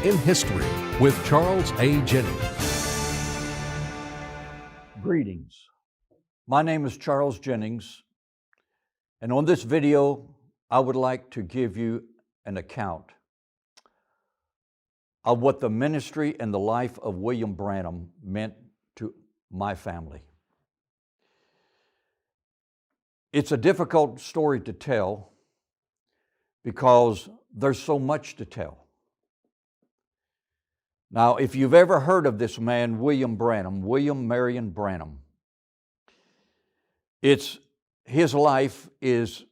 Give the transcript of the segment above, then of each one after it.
in History with Charles A. Jennings. Greetings. My name is Charles Jennings, and on this video, I would like to give you an account of what the ministry and the life of William Branham meant to my family. It's a difficult story to tell because there's so much to tell. Now, if you've ever heard of this man, William Marion Branham, his life is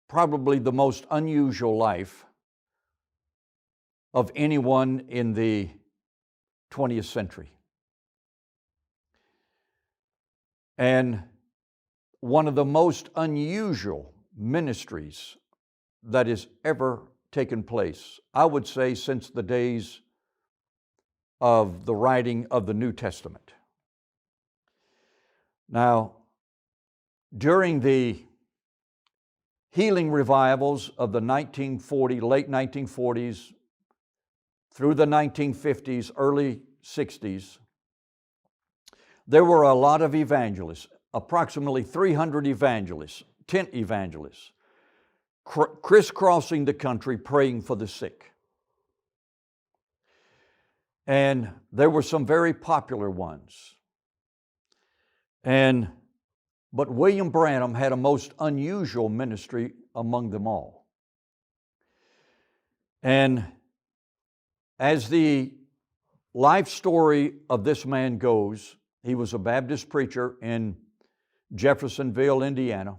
probably the most unusual life of anyone in the 20th century. And one of the most unusual ministries that has ever taken place, I would say, since the days of the writing of the New Testament. Now, during the healing revivals of the late 1940s through the 1950s, early 60s, there were a lot of evangelists, approximately 300 evangelists, tent evangelists, crisscrossing the country praying for the sick. And there were some very popular ones. But William Branham had a most unusual ministry among them all. And as the life story of this man goes, he was a Baptist preacher in Jeffersonville, Indiana.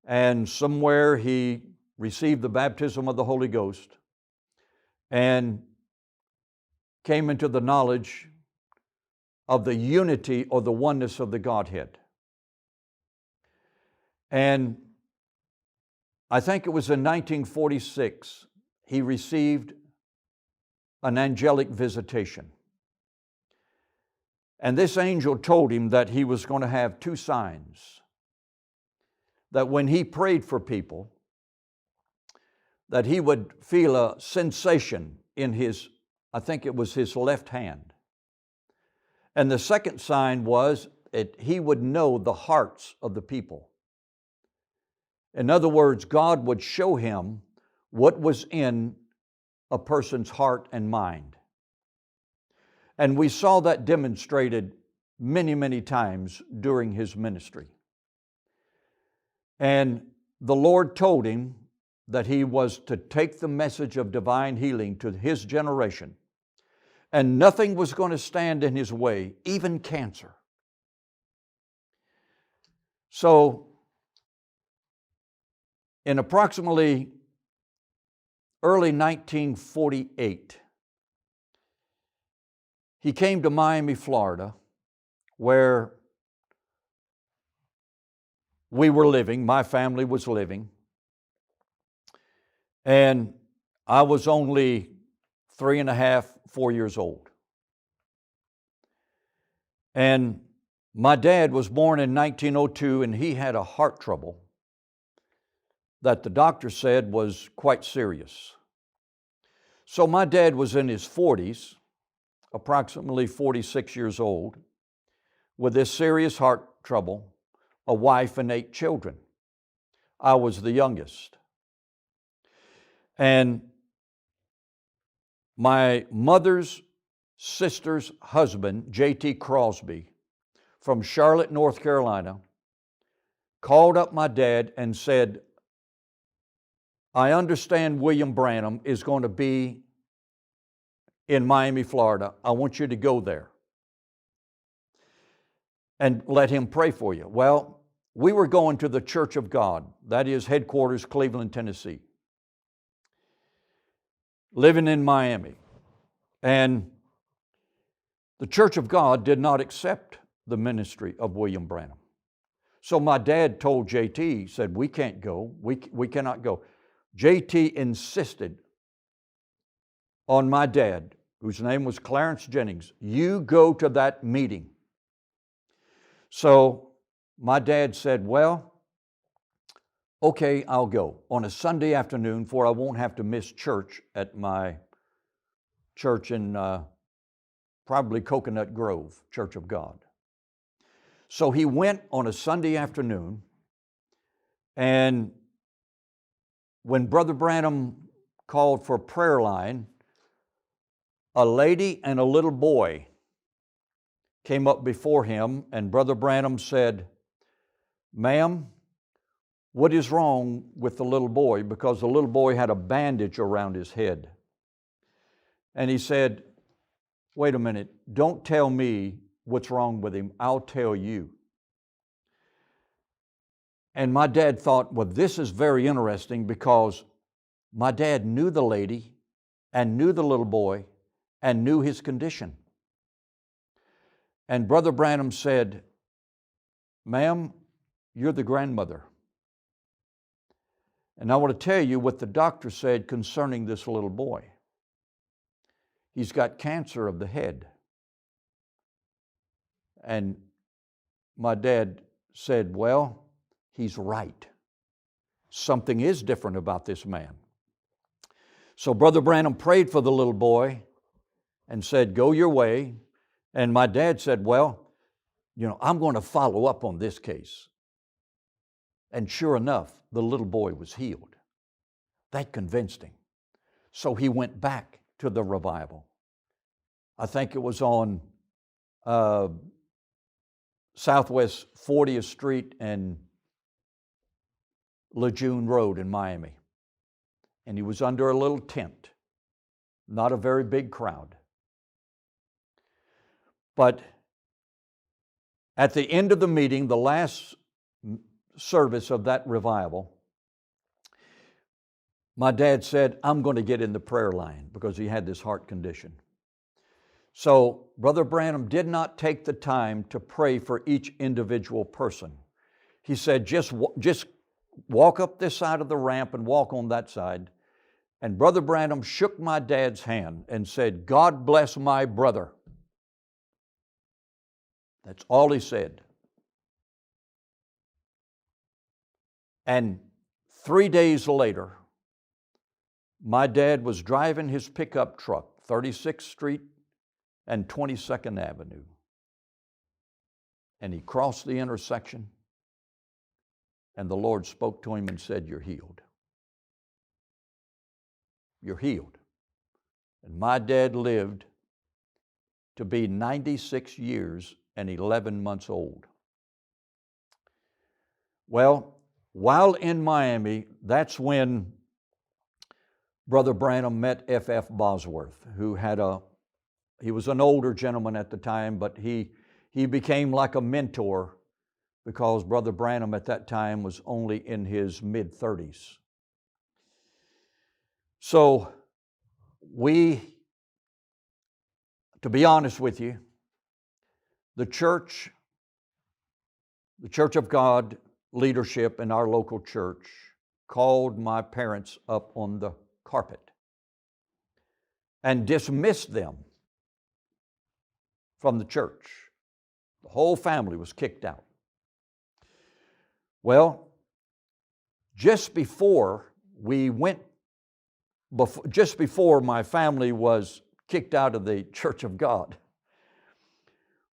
And somewhere he received the baptism of the Holy Ghost and came into the knowledge of the unity or the oneness of the Godhead. And I think it was in 1946 he received an angelic visitation. And this angel told him that he was going to have two signs. That when he prayed for people, that he would feel a sensation in his, I think it was his left hand. And the second sign was that he would know the hearts of the people. In other words, God would show him what was in a person's heart and mind. And we saw that demonstrated many, many times during his ministry. And the Lord told him that he was to take the message of divine healing to his generation, and nothing was going to stand in his way, even cancer. So, in approximately early 1948, he came to Miami, Florida, where we were living, my family was living, and I was only 3.5, 4 years old. And my dad was born in 1902, and he had a heart trouble that the doctor said was quite serious. So my dad was in his 40s, approximately 46 years old, with this serious heart trouble, a wife and 8 children. I was the youngest. And my mother's sister's husband, J.T. Crosby, from Charlotte, North Carolina, called up my dad and said, I understand William Branham is going to be in Miami, Florida. I want you to go there and let him pray for you. Well, we were going to the Church of God, that is headquarters, Cleveland, Tennessee, living in Miami. And the Church of God did not accept the ministry of William Branham. So my dad told JT, he said, we can't go, we cannot go. JT insisted on my dad, whose name was Clarence Jennings, you go to that meeting. So my dad said, well, okay, I'll go on a Sunday afternoon, for I won't have to miss church at my church in probably Coconut Grove, Church of God. So he went on a Sunday afternoon, and when Brother Branham called for a prayer line, a lady and a little boy came up before him, and Brother Branham said, "Ma'am, what is wrong with the little boy?" Because the little boy had a bandage around his head. And he said, "Wait a minute, don't tell me what's wrong with him, I'll tell you." And my dad thought, well, this is very interesting, because my dad knew the lady and knew the little boy and knew his condition. And Brother Branham said, "Ma'am, you're the grandmother. And I want to tell you what the doctor said concerning this little boy. He's got cancer of the head." And my dad said, "Well, he's right. Something is different about this man." So Brother Branham prayed for the little boy and said, "Go your way." And my dad said, "Well, I'm going to follow up on this case." And sure enough, the little boy was healed. That convinced him. So he went back to the revival. I think it was on Southwest 40th Street and Lejeune Road in Miami. And he was under a little tent, not a very big crowd. But at the end of the meeting, the last service of that revival, my dad said, "I'm going to get in the prayer line," because he had this heart condition. So Brother Branham did not take the time to pray for each individual person. He said, just walk up this side of the ramp and walk on that side. And Brother Branham shook my dad's hand and said, "God bless my brother." That's all he said. And 3 days later, my dad was driving his pickup truck, 36th Street and 22nd Avenue. And he crossed the intersection, and the Lord spoke to him and said, "You're healed. You're healed." And my dad lived to be 96 years and 11 months old. Well, while in Miami, that's when Brother Branham met F.F. Bosworth, he was an older gentleman at the time, but he became like a mentor, because Brother Branham at that time was only in his mid-30s. So to be honest with you, the Church of God leadership in our local church called my parents up on the carpet and dismissed them from the church. The whole family was kicked out. Well, just before my family was kicked out of the Church of God,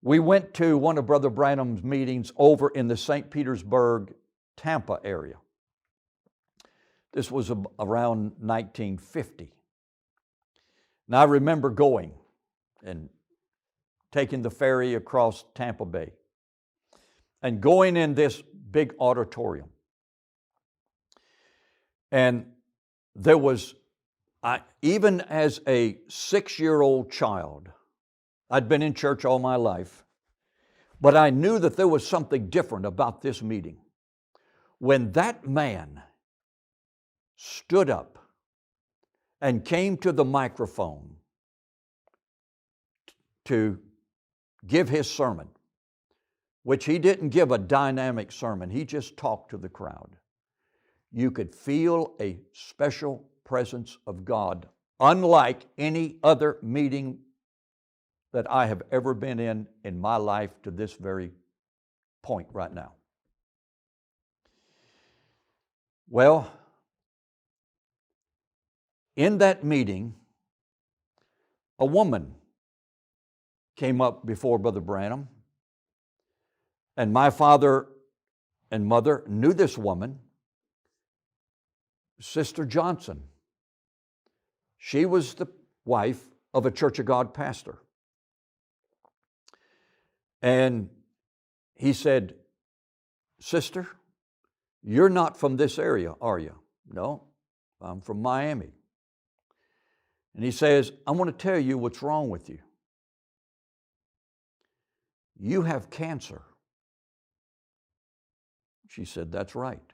we went to one of Brother Branham's meetings over in the St. Petersburg, Tampa area. This was around 1950. Now I remember going and taking the ferry across Tampa Bay and going in this big auditorium. And there was, even as a 6-year-old child, I'd been in church all my life, but I knew that there was something different about this meeting. When that man stood up and came to the microphone to give his sermon, which he didn't give a dynamic sermon, he just talked to the crowd, you could feel a special presence of God, unlike any other meeting that I have ever been in my life to this very point right now. Well, in that meeting, a woman came up before Brother Branham, and my father and mother knew this woman, Sister Johnson. She was the wife of a Church of God pastor. And he said, "Sister, you're not from this area, are you?" "No, I'm from Miami." And he says, "I want to tell you what's wrong with you. You have cancer." She said, "That's right."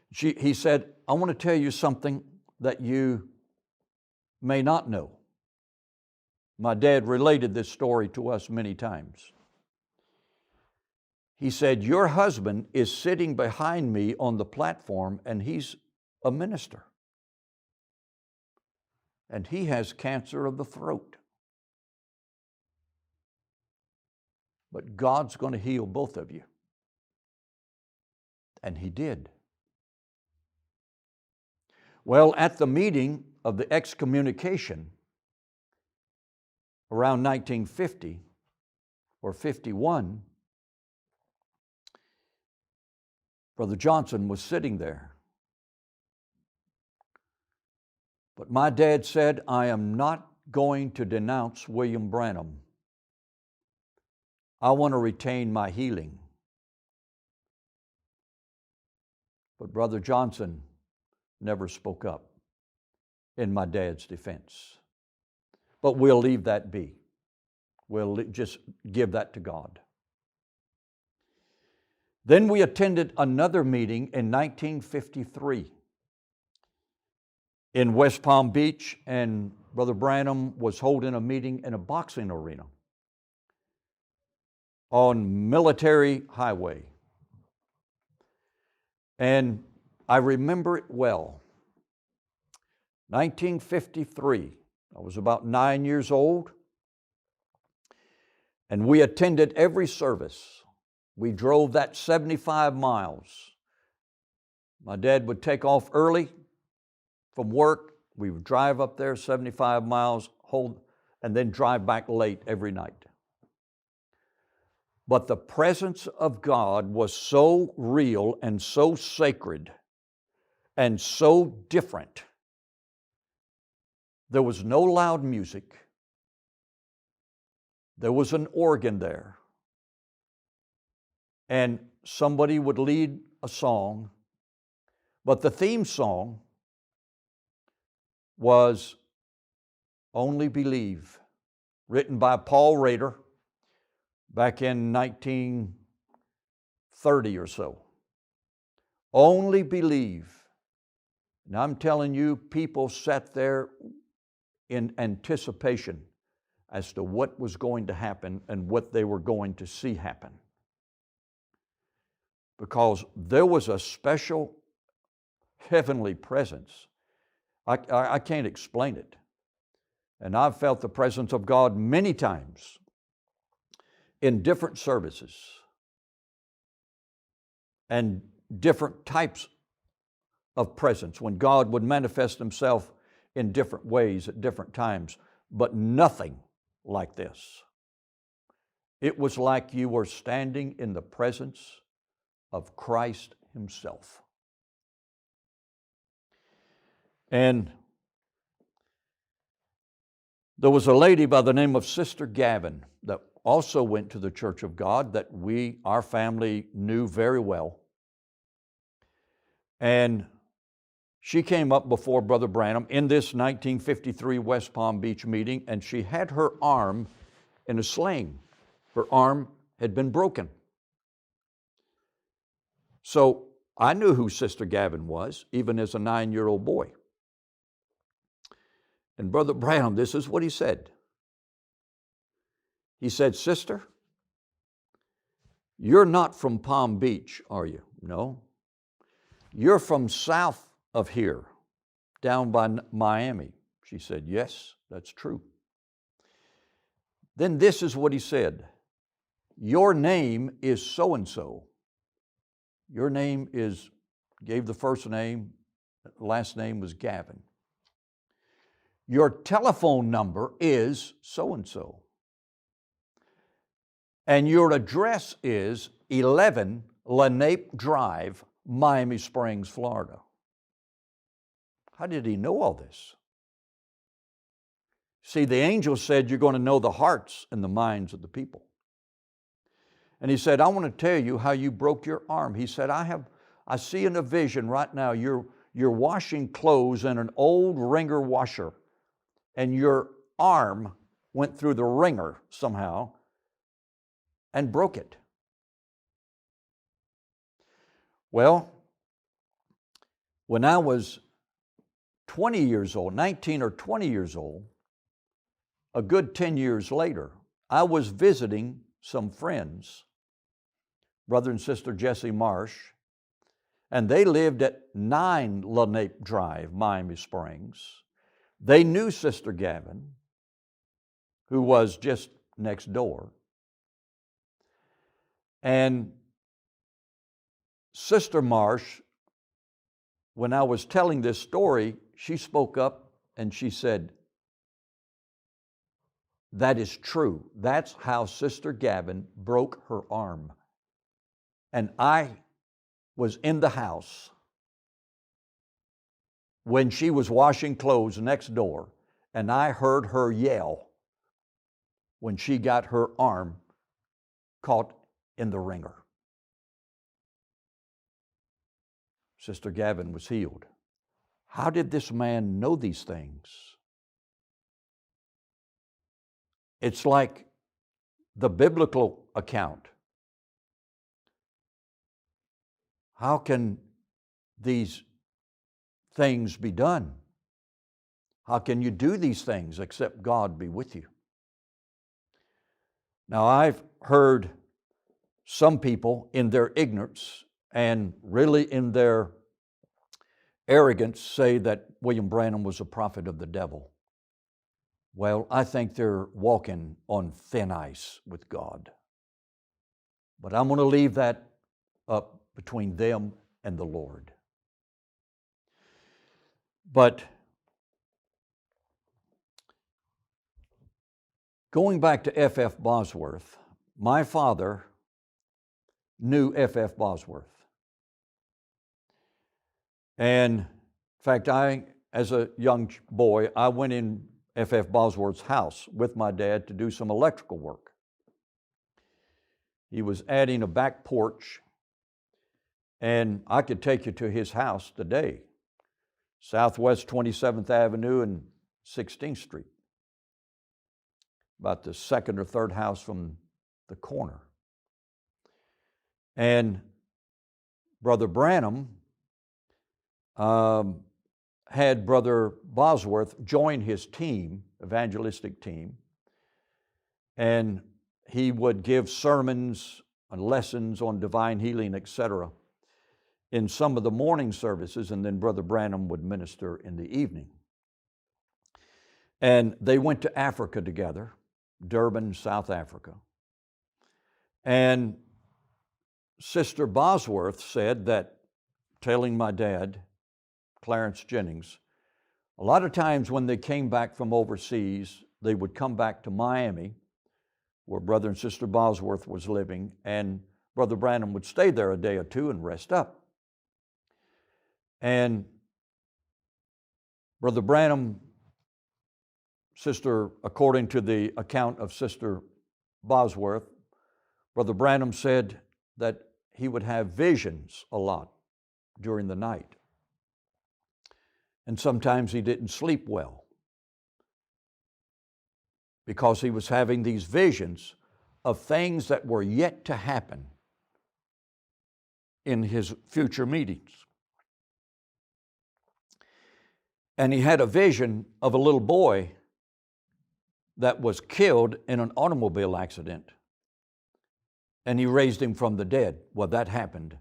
He said, "I want to tell you something that you may not know." My dad related this story to us many times. He said, "Your husband is sitting behind me on the platform, and he's a minister. And he has cancer of the throat. But God's going to heal both of you." And he did. Well, at the meeting of the excommunication around 1950 or 51, Brother Johnson was sitting there. But my dad said, "I am not going to denounce William Branham. I want to retain my healing." But Brother Johnson never spoke up in my dad's defense. But we'll leave that be. We'll just give that to God. Then we attended another meeting in 1953 in West Palm Beach, and Brother Branham was holding a meeting in a boxing arena on Military Highway. And I remember it well. 1953, I was about 9 years old, and we attended every service. We drove that 75 miles. My dad would take off early from work. We would drive up there 75 miles, and then drive back late every night. But the presence of God was so real and so sacred and so different. There was no loud music. There was an organ there. And somebody would lead a song. But the theme song was "Only Believe," written by Paul Rader back in 1930 or so. Only believe. And I'm telling you, people sat there in anticipation as to what was going to happen and what they were going to see happen. Because there was a special heavenly presence. I can't explain it. And I've felt the presence of God many times in different services and different types of presence when God would manifest Himself in different ways at different times, but nothing like this. It was like you were standing in the presence of Christ Himself. And there was a lady by the name of Sister Gavin that also went to the Church of God that our family knew very well. And she came up before Brother Branham in this 1953 West Palm Beach meeting, and she had her arm in a sling. Her arm had been broken. So I knew who Sister Gavin was, even as a 9-year-old boy. And Brother Branham, this is what he said. He said, "Sister, you're not from Palm Beach, are you?" "No." "You're from south of here, down by Miami." She said, "Yes, that's true." Then this is what he said. "Your name is so-and-so." Your name is, gave the first name, last name was Gavin. Your telephone number is so-and-so. And your address is 11 Lenape Drive, Miami Springs, Florida. How did he know all this? See, the angel said you're going to know the hearts and the minds of the people. And he said, I want to tell you how you broke your arm. He said, I see in a vision right now, you're washing clothes in an old wringer washer, and your arm went through the wringer somehow and broke it. Well, when I was 20 years old, 19 or 20 years old, a good 10 years later, I was visiting some friends, Brother and Sister Jesse Marsh, and they lived at 9 Lenape Drive, Miami Springs. They knew Sister Gavin, who was just next door. And Sister Marsh, when I was telling this story, she spoke up and she said, that is true. That's how Sister Gavin broke her arm. And I was in the house when she was washing clothes next door, and I heard her yell when she got her arm caught in the wringer. Sister Gavin was healed. How did this man know these things? It's like the biblical account. How can these things be done? How can you do these things except God be with you? Now, I've heard some people in their ignorance and really in their arrogance say that William Branham was a prophet of the devil. Well, I think they're walking on thin ice with God. But I'm going to leave that up between them and the Lord. But going back to F.F. Bosworth, my father knew F.F. Bosworth. And in fact, as a young boy, I went in F.F. Bosworth's house with my dad to do some electrical work. He was adding a back porch, and I could take you to his house today, Southwest 27th Avenue and 16th Street, about the second or third house from the corner. And Brother Branham had Brother Bosworth join his team, evangelistic team, and he would give sermons and lessons on divine healing, etc., in some of the morning services, and then Brother Branham would minister in the evening. And they went to Africa together, Durban, South Africa. And Sister Bosworth said that, telling my dad, Clarence Jennings, a lot of times when they came back from overseas, they would come back to Miami, where Brother and Sister Bosworth was living, and Brother Branham would stay there a day or two and rest up. And Brother Branham, according to the account of Sister Bosworth, Brother Branham said that he would have visions a lot during the night. And sometimes he didn't sleep well because he was having these visions of things that were yet to happen in his future meetings. And he had a vision of a little boy that was killed in an automobile accident, and he raised him from the dead. Well, that happened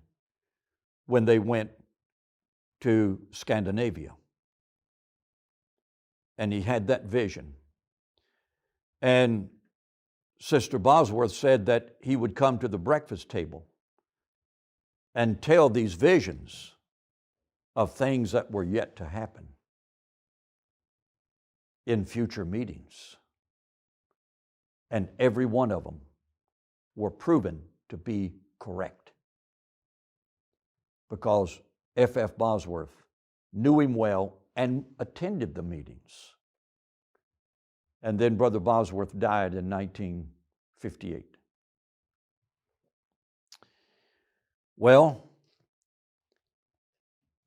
when they went to Scandinavia. And he had that vision. And Sister Bosworth said that he would come to the breakfast table and tell these visions of things that were yet to happen in future meetings. And every one of them were proven to be correct, because F.F. Bosworth knew him well and attended the meetings. And then Brother Bosworth died in 1958. Well,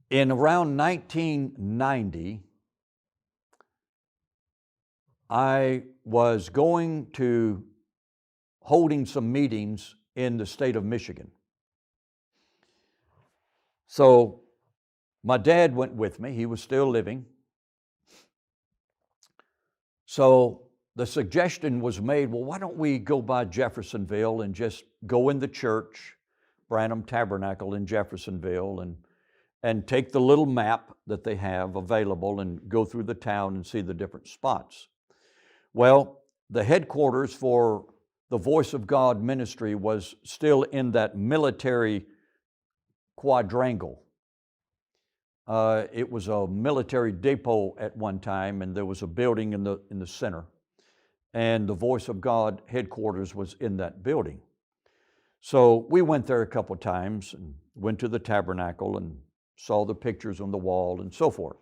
in around 1990, I was holding some meetings in the state of Michigan. So my dad went with me. He was still living. So the suggestion was made, well, why don't we go by Jeffersonville and just go in the church, Branham Tabernacle in Jeffersonville, and take the little map that they have available and go through the town and see the different spots. Well, the headquarters for the Voice of God ministry was still in that military quadrangle. It was a military depot at one time, and there was a building in the center. And the Voice of God headquarters was in that building. So we went there a couple of times and went to the tabernacle and saw the pictures on the wall and so forth.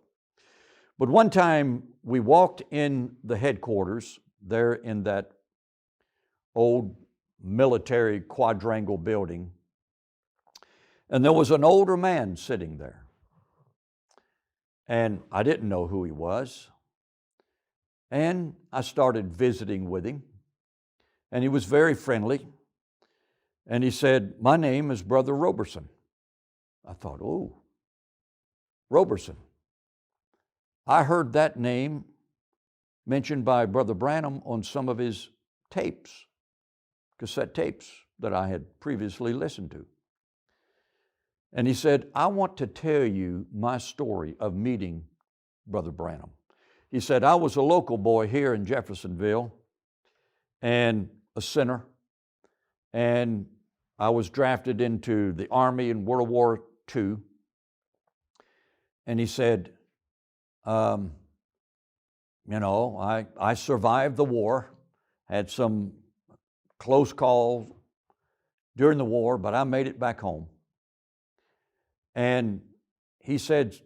But one time we walked in the headquarters there in that old military quadrangle building, and there was an older man sitting there. And I didn't know who he was. And I started visiting with him, and he was very friendly. And he said, "My name is Brother Roberson." I thought, oh, Roberson. I heard that name mentioned by Brother Branham on some of his tapes, cassette tapes that I had previously listened to. And he said, "I want to tell you my story of meeting Brother Branham." He said, "I was a local boy here in Jeffersonville and a sinner, and I was drafted into the Army in World War II." And he said, I survived the war, had some close calls during the war, but I made it back home. And he said,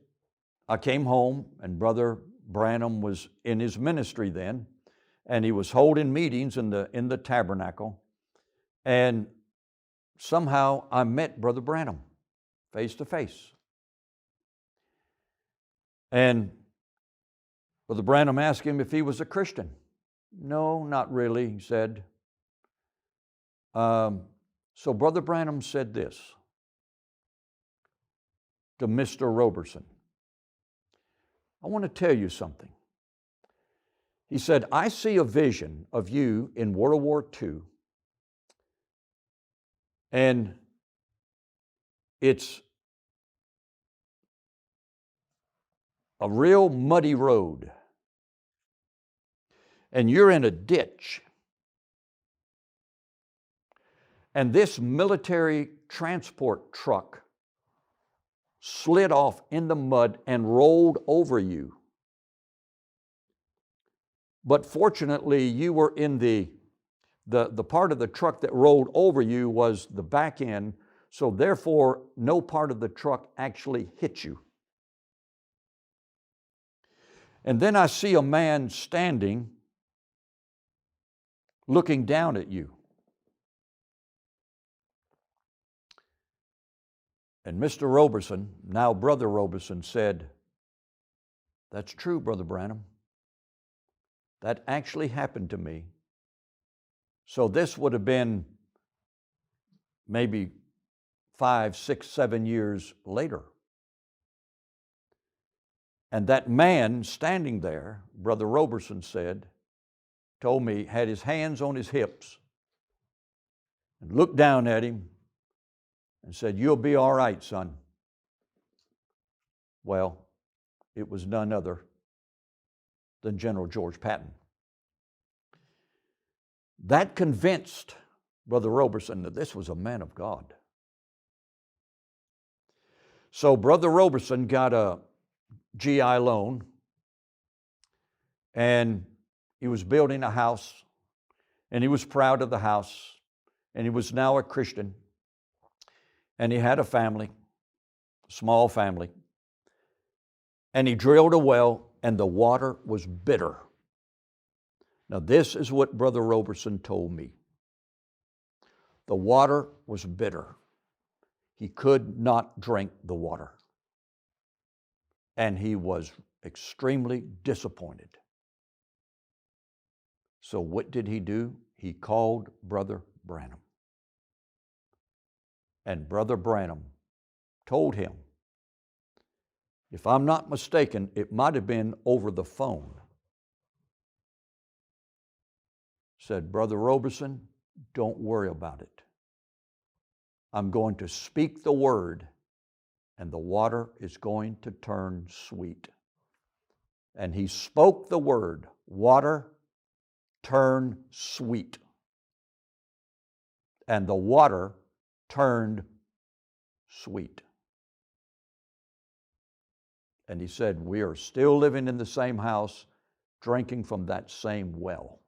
I came home, and Brother Branham was in his ministry then, and he was holding meetings in the tabernacle, and somehow I met Brother Branham face to face. And Brother Branham asked him if he was a Christian. "No, not really," he said. So Brother Branham said this to Mr. Roberson, "I want to tell you something." He said, "I see a vision of you in World War II, and it's a real muddy road, and you're in a ditch, and this military transport truck slid off in the mud and rolled over you. But fortunately, you were in the part of the truck that rolled over you was the back end, so therefore no part of the truck actually hit you. And then I see a man standing, looking down at you. And Mr. Roberson, now Brother Roberson, said, "That's true, Brother Branham. That actually happened to me." So this would have been maybe 5, 6, 7 years later. And that man standing there, Brother Roberson said, told me, had his hands on his hips and looked down at him and said, "You'll be all right, son." Well, it was none other than General George Patton. That convinced Brother Roberson that this was a man of God. So Brother Roberson got a GI loan, and he was building a house, and he was proud of the house, and he was now a Christian, and he had a family, small family, and he drilled a well, and the water was bitter. Now, this is what Brother Roberson told me. The water was bitter. He could not drink the water. And he was extremely disappointed. So what did he do? He called Brother Branham. And Brother Branham told him, if I'm not mistaken, it might have been over the phone, said, Brother Roberson, don't worry about it. I'm going to speak the word, and the water is going to turn sweet. And he spoke the word, water, turn sweet. And the water turned sweet. And he said, we are still living in the same house, drinking from that same well.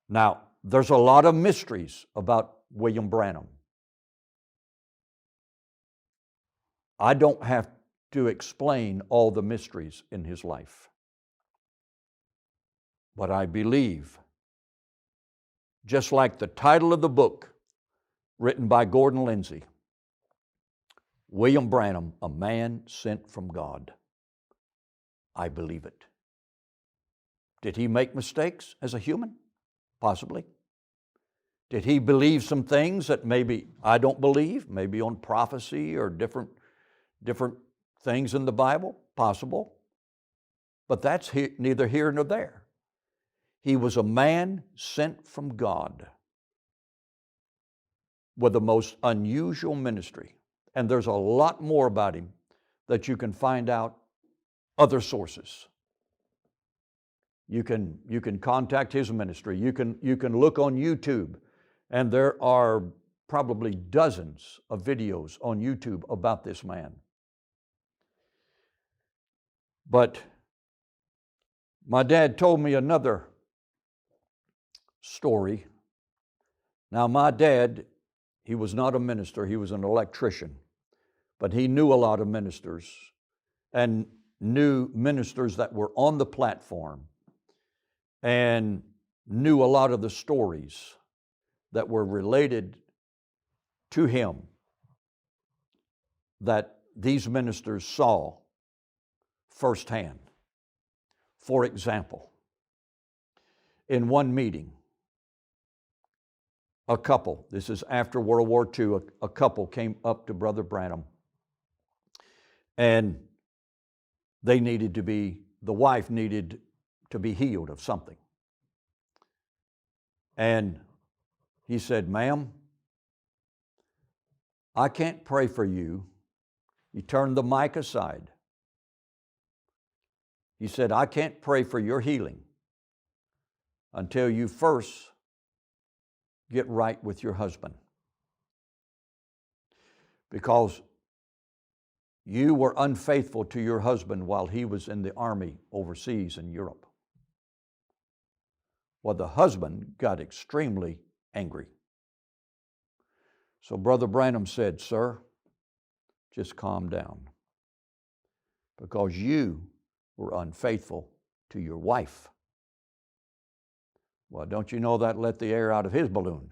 Now, there's a lot of mysteries about William Branham. I don't have to explain all the mysteries in his life. But I believe, just like the title of the book written by Gordon Lindsay, William Branham, a man sent from God. I believe it. Did he make mistakes as a human? Possibly. Did he believe some things that maybe I don't believe, maybe on prophecy or different things in the Bible? Possible. But that's neither here nor there. He was a man sent from God with the most unusual ministry. And there's a lot more about him that you can find out other sources. You can contact his ministry. You can look on YouTube, and there are probably dozens of videos on YouTube about this man. But my dad told me another story. Now, my dad, he was not a minister, he was an electrician, but he knew a lot of ministers and knew ministers that were on the platform and knew a lot of the stories that were related to him that these ministers saw firsthand. For example, in one meeting, a couple, this is after World War II, a couple came up to Brother Branham, and the wife needed to be healed of something. And he said, ma'am, I can't pray for you. He turned the mic aside. He said, I can't pray for your healing until you first get right with your husband. Because you were unfaithful to your husband while he was in the army overseas in Europe. Well, the husband got extremely angry. So Brother Branham said, sir, just calm down, because you were unfaithful to your wife. Well, don't you know that let the air out of his balloon?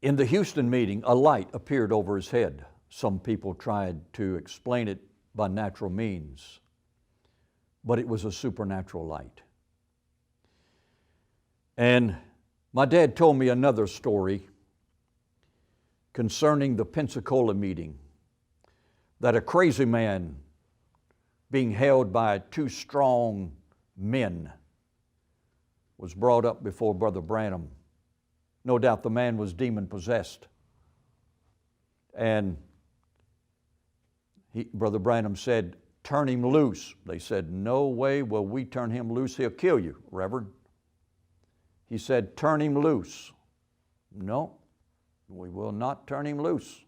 In the Houston meeting, a light appeared over his head. Some people tried to explain it by natural means, but it was a supernatural light. And my dad told me another story concerning the Pensacola meeting, that a crazy man being held by two strong men was brought up before Brother Branham. No doubt the man was demon-possessed. And Brother Branham said, turn him loose. They said, no way will we turn him loose. He'll kill you, Reverend. He said, turn him loose. No, we will not turn him loose.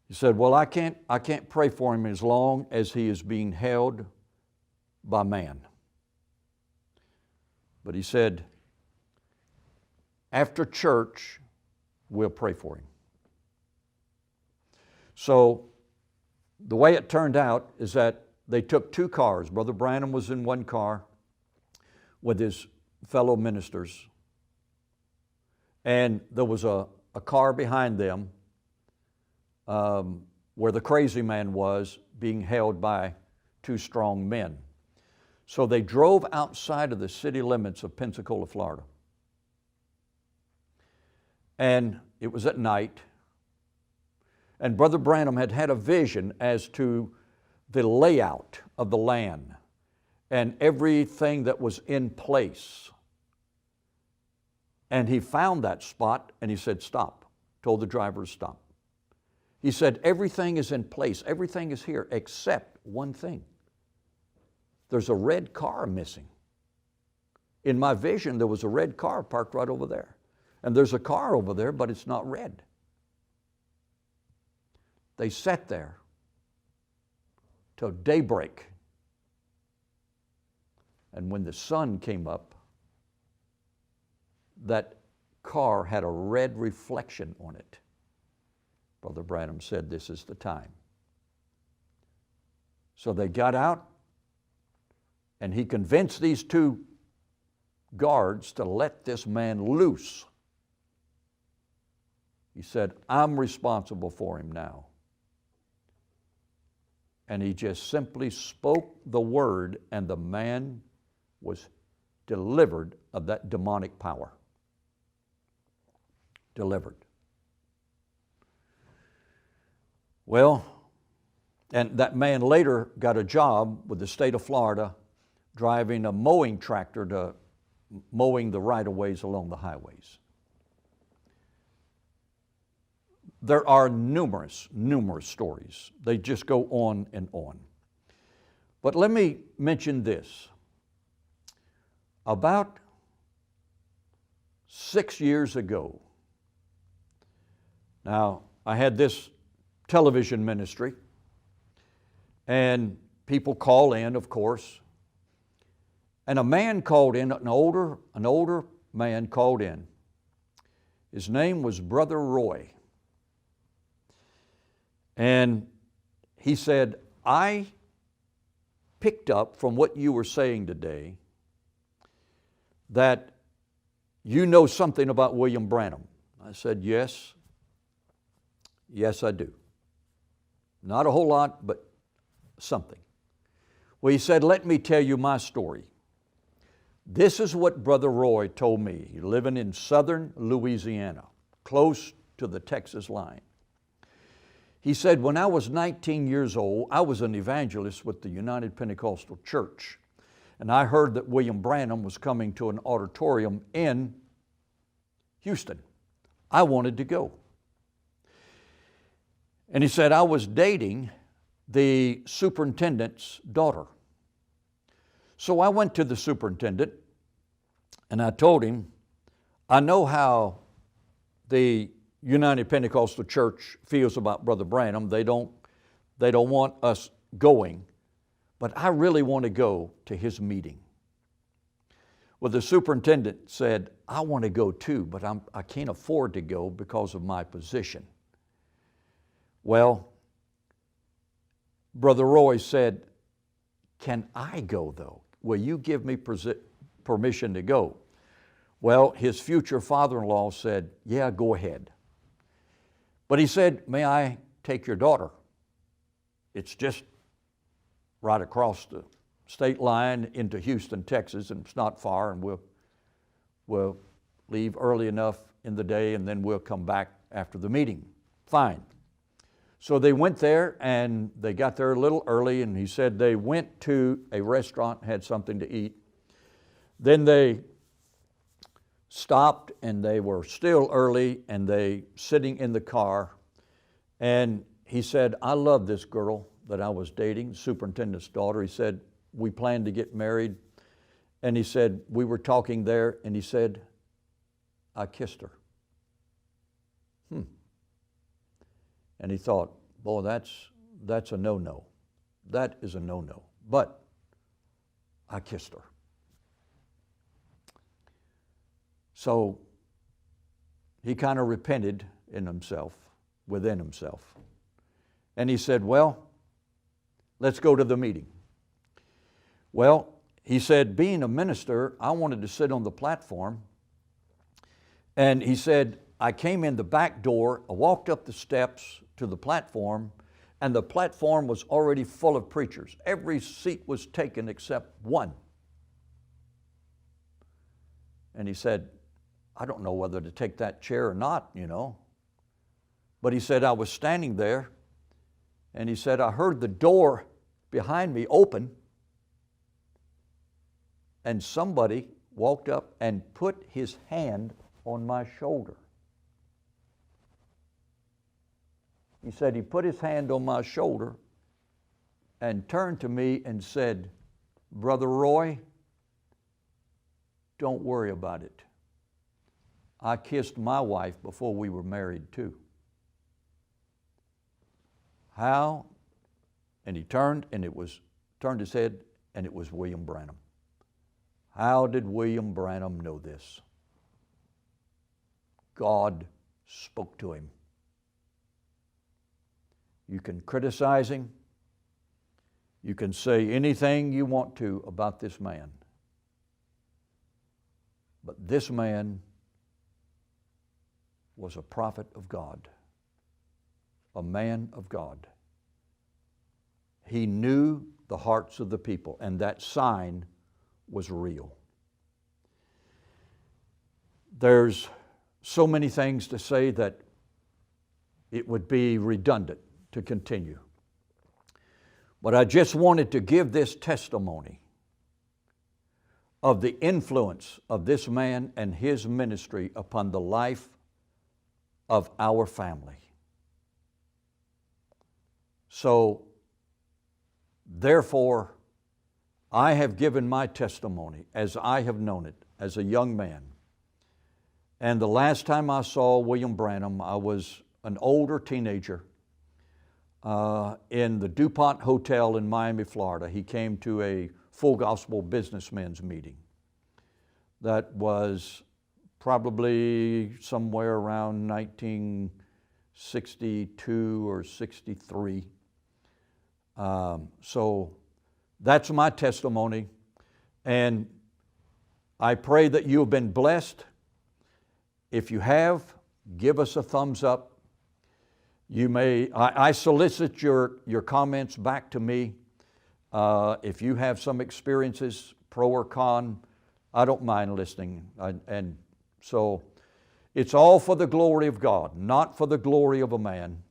He said, well, I can't pray for him as long as he is being held by man. But he said, after church, we'll pray for him. So the way it turned out is that they took two cars. Brother Branham was in one car with his fellow ministers, and there was a car behind them where the crazy man was being held by two strong men. So they drove outside of the city limits of Pensacola, Florida. And it was at night. And Brother Branham had had a vision as to the layout of the land and everything that was in place. And he found that spot and he said, stop. Told the driver to stop. He said, everything is in place. Everything is here except one thing. There's a red car missing. In my vision, there was a red car parked right over there. And there's a car over there, but it's not red. They sat there till daybreak. And when the sun came up, that car had a red reflection on it. Brother Branham said, this is the time. So they got out, and he convinced these two guards to let this man loose. He said, I'm responsible for him now. And he just simply spoke the word, and the man was delivered of that demonic power. Delivered. Well, and that man later got a job with the state of Florida driving a mowing tractor to mowing the right-of-ways along the highways. There are numerous stories. They just go on and on. But let me mention this. About 6 years ago, now I had this television ministry, and people call in, of course, and a man called in, an older man called in. His name was Brother Roy. And he said, I picked up from what you were saying today that you know something about William Branham. I said, yes. Yes, I do. Not a whole lot, but something. Well, he said, let me tell you my story. This is what Brother Roy told me. He's living in southern Louisiana, close to the Texas line. He said, when I was 19 years old, I was an evangelist with the United Pentecostal Church. And I heard that William Branham was coming to an auditorium in Houston. I wanted to go. And he said, I was dating the superintendent's daughter. So I went to the superintendent and I told him, I know how the United Pentecostal Church feels about Brother Branham. They don't want us going, but I really want to go to his meeting. Well, the superintendent said, I want to go too, but I can't afford to go because of my position. Well, Brother Roy said, can I go though? Will you give me permission to go? Well, his future father-in-law said, yeah, go ahead. But he said, may I take your daughter? It's just right across the state line into Houston, Texas, and it's not far, and we'll leave early enough in the day, and then we'll come back after the meeting. Fine. So they went there, and they got there a little early, and he said they went to a restaurant, had something to eat. Then they stopped, and they were still early, and they sitting in the car, and he said, I love this girl that I was dating, superintendent's daughter. He said, we planned to get married, and he said, we were talking there, and he said, I kissed her. And he thought, boy, that's a no-no. That is a no-no. But I kissed her. So he kind of repented within himself. And he said, well, let's go to the meeting. Well, he said, being a minister, I wanted to sit on the platform. And he said, I came in the back door, I walked up the steps to the platform, and the platform was already full of preachers. Every seat was taken except one. And he said, I don't know whether to take that chair or not, you know. But he said, I was standing there, and he said, I heard the door behind me open, and somebody walked up and put his hand on my shoulder. He said he put his hand on my shoulder and turned to me and said, Brother Roy, don't worry about it. I kissed my wife before we were married too. How? And he turned his head, and it was William Branham. How did William Branham know this? God spoke to him. You can criticize him. You can say anything you want to about this man. But this man was a prophet of God, a man of God. He knew the hearts of the people, and that sign was real. There's so many things to say that it would be redundant to continue. But I just wanted to give this testimony of the influence of this man and his ministry upon the life of our family. So, therefore, I have given my testimony as I have known it as a young man. And the last time I saw William Branham, I was an older teenager in the DuPont Hotel in Miami, Florida. He came to a Full Gospel Businessmen's meeting. That was probably somewhere around 1962 or 63. So that's my testimony, and I pray that you have been blessed. If you have, give us a thumbs up. You may, I solicit your comments back to me. If you have some experiences, pro or con, I don't mind listening. And so it's all for the glory of God, not for the glory of a man.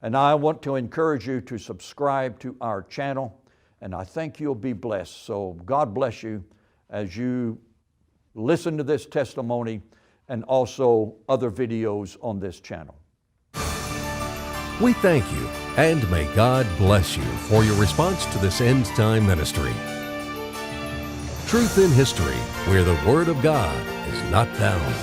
And I want to encourage you to subscribe to our channel, and I think you'll be blessed. So God bless you as you listen to this testimony and also other videos on this channel. We thank you, and may God bless you for your response to this end time ministry. Truth in history, where the Word of God is not bound.